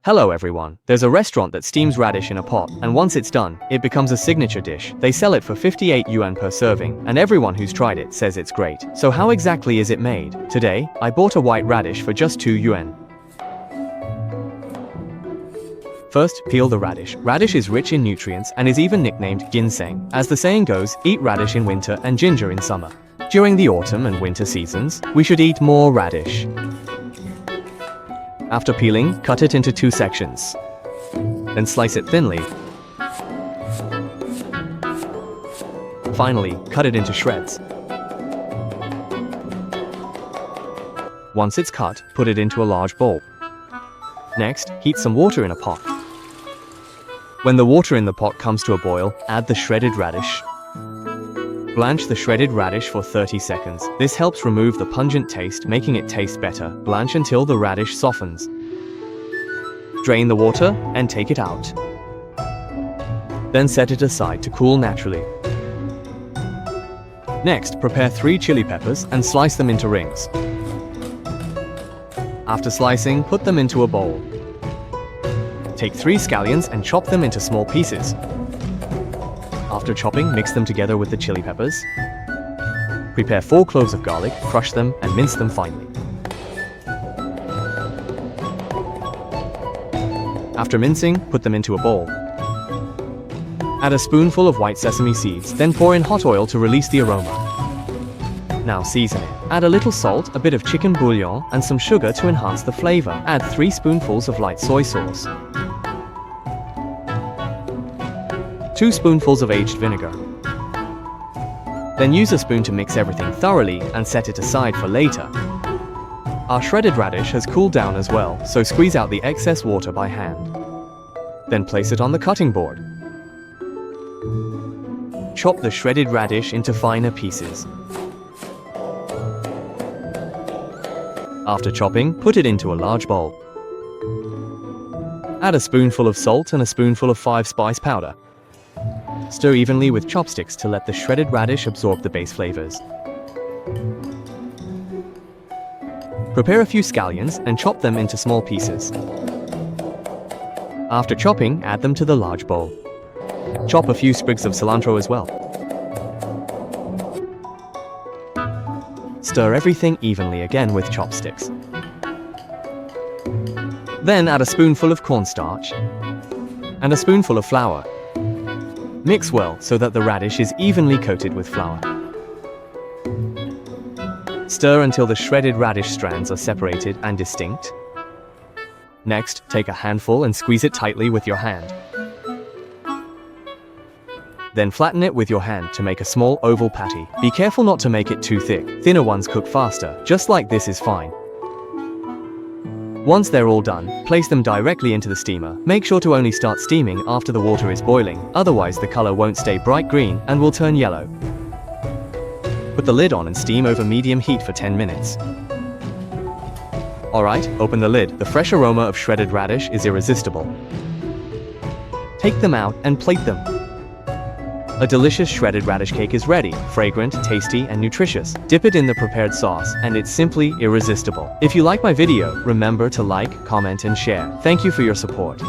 Hello everyone. There's a restaurant that steams radish in a pot, and once it's done, it becomes a signature dish. They sell it for 58 yuan per serving, and everyone who's tried it says it's great. So how exactly is it made? Today, I bought a white radish for just 2 yuan. First, peel the radish. Radish is rich in nutrients and is even nicknamed ginseng. As the saying goes, eat radish in winter and ginger in summer. During the autumn and winter seasons, we should eat more radish. After peeling, cut it into 2 sections. Then slice it thinly. Finally, cut it into shreds. Once it's cut, put it into a large bowl. Next, heat some water in a pot. When the water in the pot comes to a boil, add the shredded radish. Blanch the shredded radish for 30 seconds. This helps remove the pungent taste, making it taste better. Blanch until the radish softens. Drain the water and take it out. Then set it aside to cool naturally. Next, prepare 3 chili peppers and slice them into rings. After slicing, put them into a bowl. Take 3 scallions and chop them into small pieces. After chopping, mix them together with the chili peppers. Prepare 4 cloves of garlic, crush them, and mince them finely. After mincing, put them into a bowl. Add a spoonful of white sesame seeds, then pour in hot oil to release the aroma. Now season it. Add a little salt, a bit of chicken bouillon, and some sugar to enhance the flavor. Add 3 spoonfuls of light soy sauce. 2 spoonfuls of aged vinegar. Then use a spoon to mix everything thoroughly and set it aside for later. Our shredded radish has cooled down as well, so squeeze out the excess water by hand. Then place it on the cutting board. Chop the shredded radish into finer pieces. After chopping, put it into a large bowl. Add a spoonful of salt and a spoonful of 5-spice powder. Stir evenly with chopsticks to let the shredded radish absorb the base flavors. Prepare a few scallions and chop them into small pieces. After chopping, add them to the large bowl. Chop a few sprigs of cilantro as well. Stir everything evenly again with chopsticks. Then add a spoonful of cornstarch and a spoonful of flour. Mix well so that the radish is evenly coated with flour. Stir until the shredded radish strands are separated and distinct. Next, take a handful and squeeze it tightly with your hand. Then flatten it with your hand to make a small oval patty. Be careful not to make it too thick. Thinner ones cook faster. Just like this is fine. Once they're all done, place them directly into the steamer. Make sure to only start steaming after the water is boiling, otherwise the color won't stay bright green and will turn yellow. Put the lid on and steam over medium heat for 10 minutes. Alright, open the lid. The fresh aroma of shredded radish is irresistible. Take them out and plate them. A delicious shredded radish cake is ready, fragrant, tasty, and nutritious. Dip it in the prepared sauce, and it's simply irresistible. If you like my video, remember to like, comment, and share. Thank you for your support.